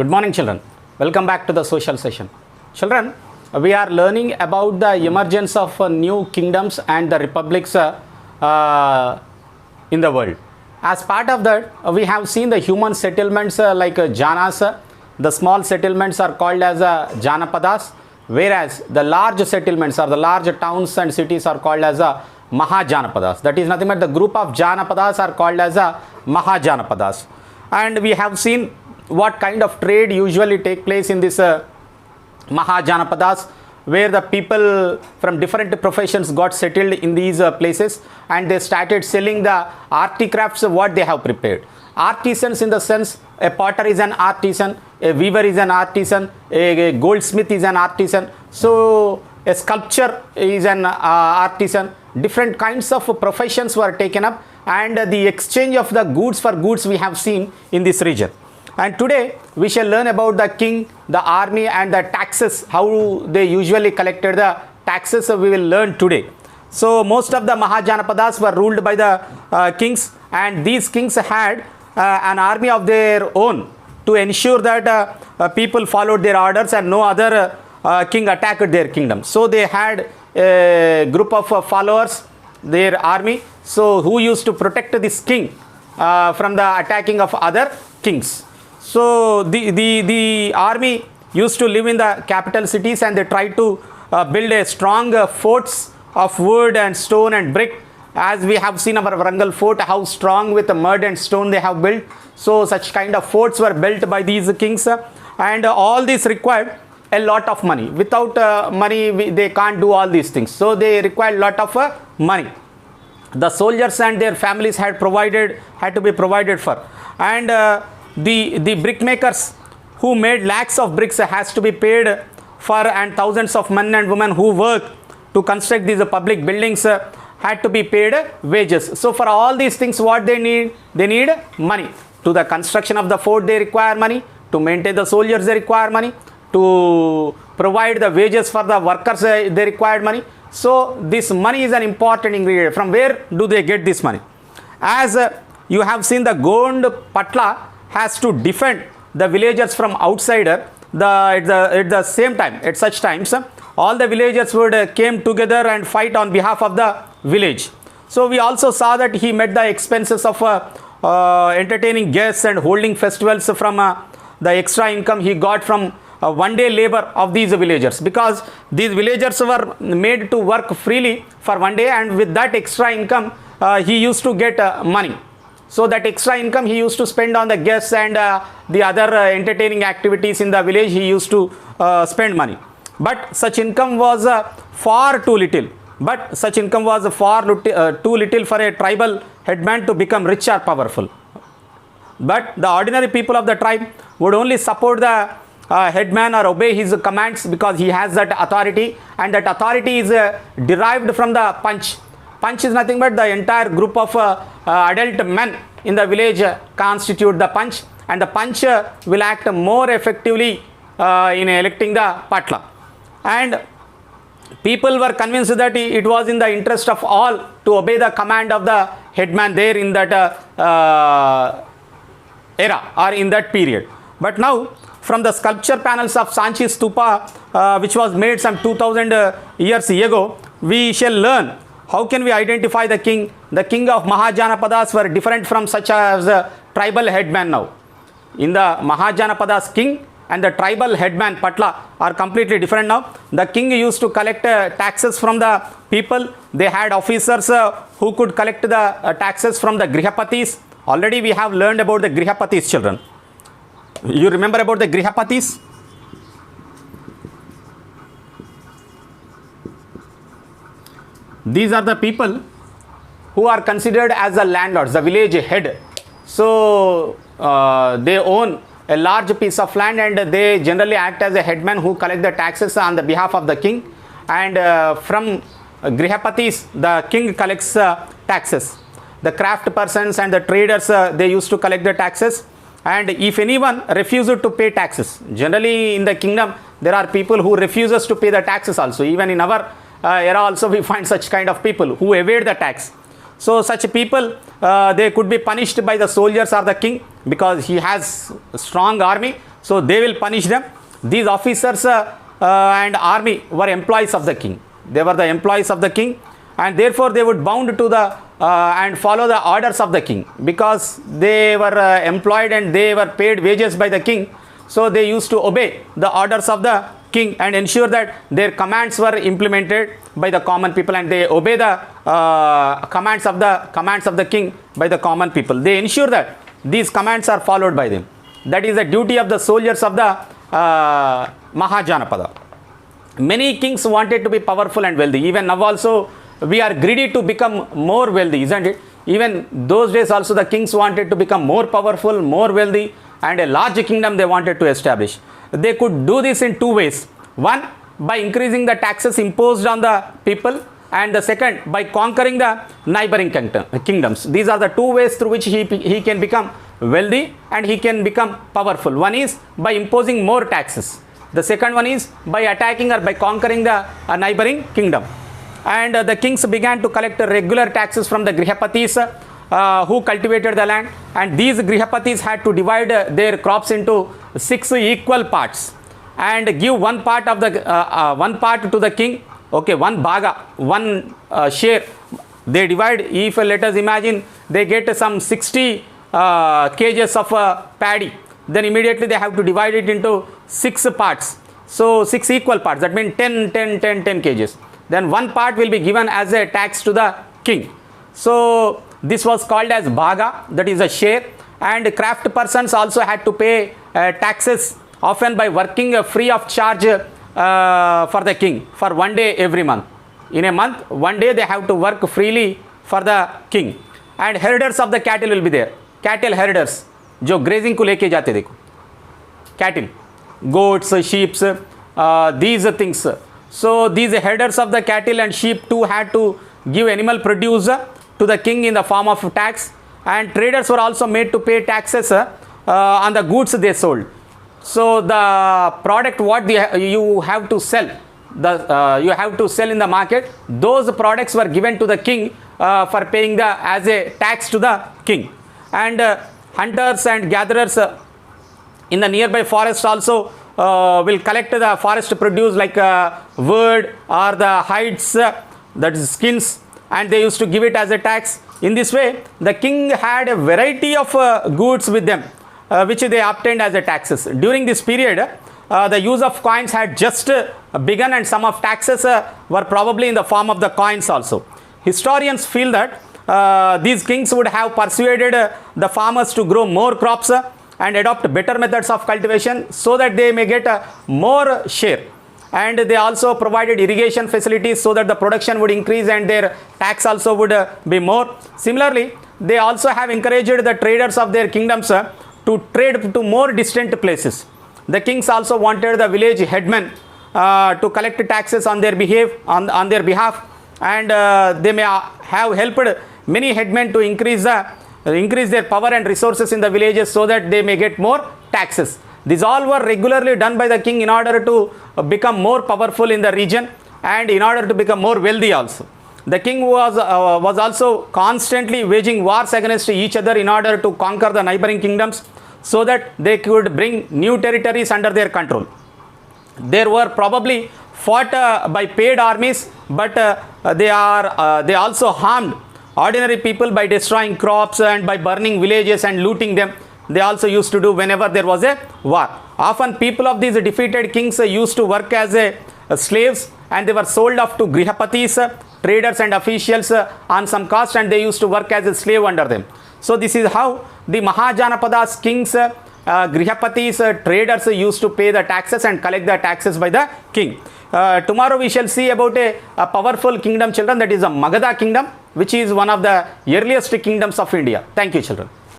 Good morning, children. Welcome back to the social session. Children, we are learning about the emergence of new kingdoms and the republics in the world. As part of that, we have seen the human settlements like Janas. The small settlements are called as Janapadas, whereas the large settlements or the large towns and cities are called as Mahajanapadas. That is nothing but the group of Janapadas are called as Mahajanapadas. And we have seen what kind of trade usually take place in this Mahajanapadas, where the people from different professions got settled in these places and they started selling the articrafts what they have prepared. Artisans in the sense, a potter is an artisan, a weaver is an artisan, a goldsmith is an artisan, so a sculptor is an artisan. Different kinds of professions were taken up, and the exchange of the goods for goods we have seen in this region. And today we shall learn about the king, the army and the taxes, how they usually collected the taxes we will learn today. So most of the Mahajanapadas were ruled by the kings, and these kings had an army of their own to ensure that people followed their orders and no other king attacked their kingdom. So they had a group of followers, their army, so who used to protect this king from the attacking of other kings. So the army used to live in the capital cities, and they tried to build a strong forts of wood and stone and brick, as we have seen our Varangal fort, how strong with mud and stone they have built. So such kind of forts were built by these kings, and all this required a lot of money. Without money they can't do all these things, so they required lot of money. The soldiers and their families had to be provided for, and the brickmakers who made lakhs of bricks has to be paid for, and thousands of men and women who work to construct these public buildings had to be paid wages. So for all these things what they need money. To the construction of the fort they require money, to maintain the soldiers they require money, to provide the wages for the workers they required money. So this money is an important ingredient. From where do they get this money? As you have seen, the Gond Patla has to defend the villagers from outsider. At the same time, at such times, all the villagers would came together and fight on behalf of the village. So we also saw that he met the expenses of entertaining guests and holding festivals from the extra income he got from one day labor of these villagers, because these villagers were made to work freely for one day, and with that extra income he used to get money. So that extra income he used to spend on the guests and the other entertaining activities in the village. He used to spend money, but such income was far too little. Too little for a tribal headman to become rich or powerful. But the ordinary people of the tribe would only support the headman or obey his commands, because he has that authority, and that authority is derived from the Panch. Panch is nothing but the entire group of adult men in the village constitute the Panch, and the Panch will act more effectively in electing the Patla. And people were convinced that it was in the interest of all to obey the command of the headman there in that era or in that period. But now, from the sculpture panels of Sanchi Stupa, which was made some 2000 years ago, we shall learn how can we identify the king. The king of Mahajanapadas were different from such as a tribal headman now. In the Mahajanapadas, king and the tribal headman Patla are completely different now. The king used to collect taxes from the people. They had officers who could collect the taxes from the Grihapatis. Already we have learned about the Grihapatis, children. You remember about the Grihapatis? These are the people who are considered as the landlords, the village head. So they own a large piece of land, and they generally act as a headman who collect the taxes on the behalf of the king. And from Grihapatis, the king collects taxes. The craft persons and the traders, they used to collect the taxes. And if anyone refuses to pay taxes, generally in the kingdom there are people who refuses to pay the taxes also. Even in our era also we find such kind of people who evade the tax. So such people, they could be punished by the soldiers or the king, because he has a strong army. So they will punish them. These officers and army were employees of the king. They were the employees of the king, and therefore they would bound to the and follow the orders of the king, because they were employed and they were paid wages by the king. So they used to obey the orders of the king and ensure that their commands were implemented by the common people, and they obey the commands of the king by the common people. They ensure that these commands are followed by them. That is the duty of the soldiers of the Mahajanapada. Many kings wanted to be powerful and wealthy. Even now also we are greedy to become more wealthy, isn't it? Even those days also the kings wanted to become more powerful, more wealthy, and a large kingdom they wanted to establish. They could do this in two ways. One, by increasing the taxes imposed on the people, and the second, by conquering the neighboring kingdoms. These are the two ways through which he can become wealthy and he can become powerful. One is by imposing more taxes. The second one is by attacking or by conquering the neighboring kingdom. And the kings began to collect regular taxes from the Grihapatis who cultivated the land, and these Grihapatis had to divide their crops into 6 equal parts and give one part of the one part to the king. Okay, one bhaga, one share they divide. If let us imagine they get some 60 kgs of paddy, then immediately they have to divide it into 6 parts. So 6 equal parts, that means 10 kgs. Then one part will be given as a tax to the king. So this was called as bhaga, that is a share. And craft persons also had to pay taxes, often by working free of charge for the king for one day every month. In a month, one day they have to work freely for the king. And herders of the cattle will be there. Cattle herders, जो grazing को लेके जाते देखो, cattle, goats, sheep, these things. So these herders of the cattle and sheep too had to give animal produce to the king in the form of tax, and traders were also made to pay taxes on the goods they sold. So the product what you have to sell, you have to sell in the market, those products were given to the king for paying as a tax to the king. And hunters and gatherers in the nearby forest also will collect the forest produce like wood or the hides, that is skins, and they used to give it as a tax. In this way, the king had a variety of goods with them, which they obtained as a taxes. During this period, the use of coins had just begun, and some of taxes were probably in the form of the coins also. Historians feel that these kings would have persuaded the farmers to grow more crops and adopt better methods of cultivation so that they may get more share. And they also provided irrigation facilities so that the production would increase and their tax also would be more. Similarly, they also have encouraged the traders of their kingdoms to trade to more distant places. The kings also wanted the village headmen to collect taxes on their behalf, and they may have helped many headmen to increase their power and resources in the villages so that they may get more taxes. These all were regularly done by the king in order to become more powerful in the region and in order to become more wealthy also. The king was also constantly waging wars against each other in order to conquer the neighboring kingdoms so that they could bring new territories under their control. There were probably fought by paid armies, but they also harmed ordinary people by destroying crops and by burning villages and looting them. They also used to do whenever there was a war. Often people of these defeated kings used to work as slaves, and they were sold off to Grihapatis, traders and officials on some cost, and they used to work as a slave under them. So this is how the Mahajanapadas, kings, Grihapatis, traders used to pay the taxes and collect the taxes by the king. Tomorrow we shall see about a powerful kingdom, children, that is the Magadha kingdom, which is one of the earliest kingdoms of India. Thank you, children.